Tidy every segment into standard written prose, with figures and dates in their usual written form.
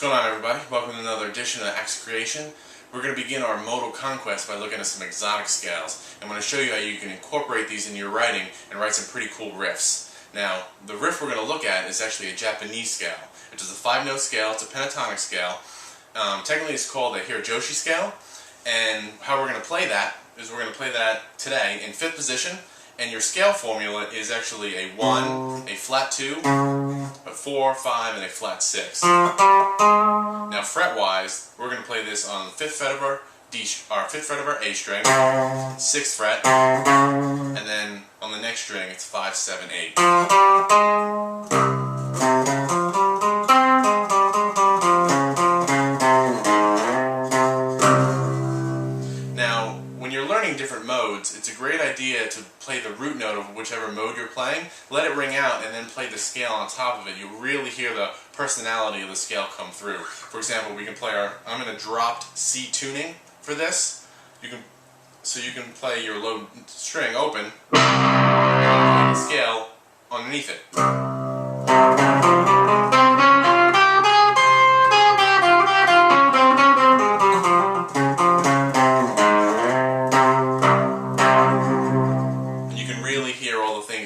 What's going on, everybody? Welcome to another edition of Acts of Creation. We're going to begin our modal conquest by looking at some exotic scales. I'm going to show you how you can incorporate these into your writing and write some pretty cool riffs. Now, the riff we're going to look at is actually a Japanese scale. It is a 5-note scale. It's a pentatonic scale. Technically, it's called a Hirajoshi scale. And how we're going to play that is we're going to play that today in 5th position. And your scale formula is actually a 1, a flat 2, a 4, 5, and a flat 6. Now fret-wise, we're going to play this on the 5th fret of our fifth fret of our A string, 6th fret, and then on the next string it's 5, 7, 8. Now, when you're learning different modes, it's a great idea to play the root note of whichever mode you're playing, let it ring out, and then play the scale on top of it. You'll really hear the personality of the scale come through. For example, we can play I'm in a dropped C tuning for this. So you can play your low string open, and the scale underneath it.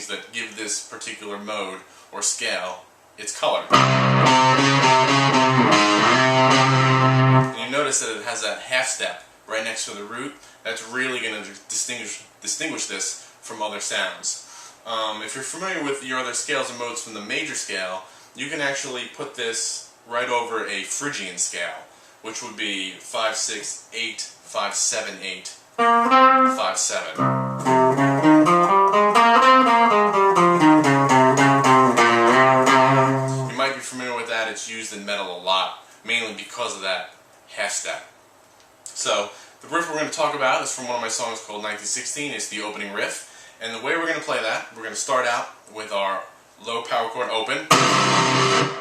That give this particular mode or scale its color. And you notice that it has that half step right next to the root. That's really going to distinguish this from other sounds. If you're familiar with your other scales and modes from the major scale, you can actually put this right over a Phrygian scale, which would be 5, 6, 8, 5, 7, 8, 5, 7. It's used in metal a lot, mainly because of that half step. So, the riff we're going to talk about is from one of my songs called 1916. It's the opening riff. And the way we're going to play that, we're going to start out with our low power chord open,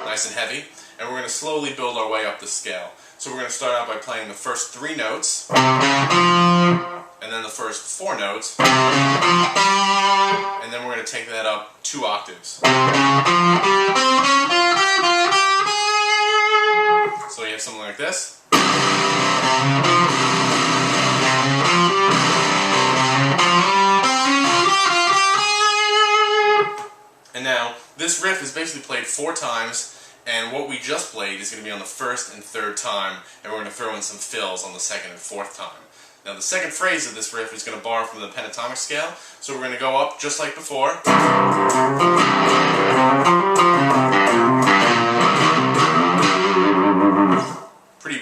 nice and heavy, and we're going to slowly build our way up the scale. So we're going to start out by playing the first 3 notes, and then the first 4 notes, and then we're going to take that up 2 octaves. So you have something like this. And now, this riff is basically played 4 times, and what we just played is going to be on the 1st and 3rd time, and we're going to throw in some fills on the 2nd and 4th time. Now the second phrase of this riff is going to borrow from the pentatonic scale, so we're going to go up just like before.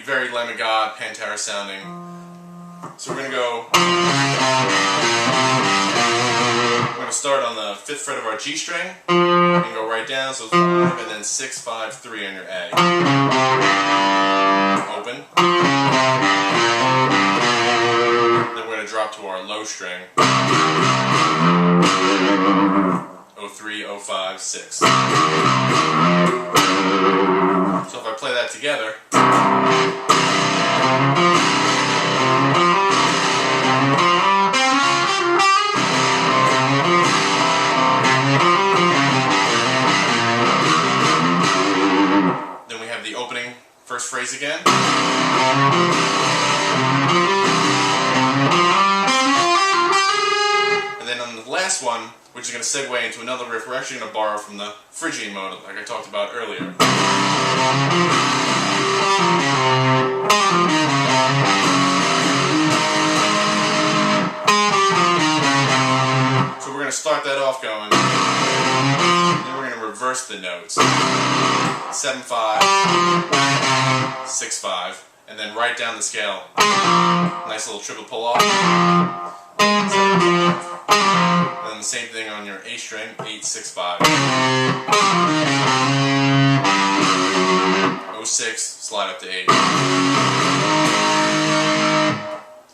Very Lamb of God, Pantera sounding. So we're going to go. We're going to start on the 5th fret of our G string and go right down. So 5 and then 6, 5, 3 on your A. Open. Then we're going to drop to our low string. 03, 05, 6. So if I play that together. Then we have the opening first phrase again. And then on the last one, which is going to segue into another riff, we're actually going to borrow from the Phrygian Mode, like I talked about earlier. So we're going to start that off going, then we're going to reverse the notes. 7, 5, 6, 5, and then right down the scale. Nice little triple pull off. 7, 5. And then the same thing on your A string, 8, 6, 5. 06, slide up to 8.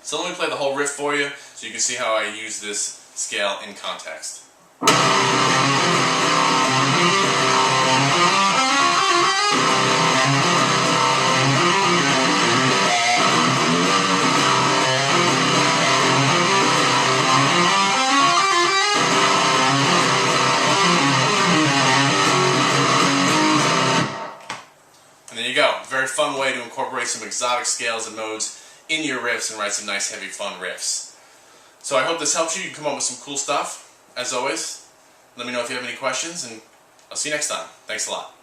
So let me play the whole riff for you so you can see how I use this scale in context. very fun way to incorporate some exotic scales and modes in your riffs and write some nice heavy fun riffs. So I hope this helps you. You can come up with some cool stuff. As always, let me know if you have any questions, and I'll see you next time. Thanks a lot.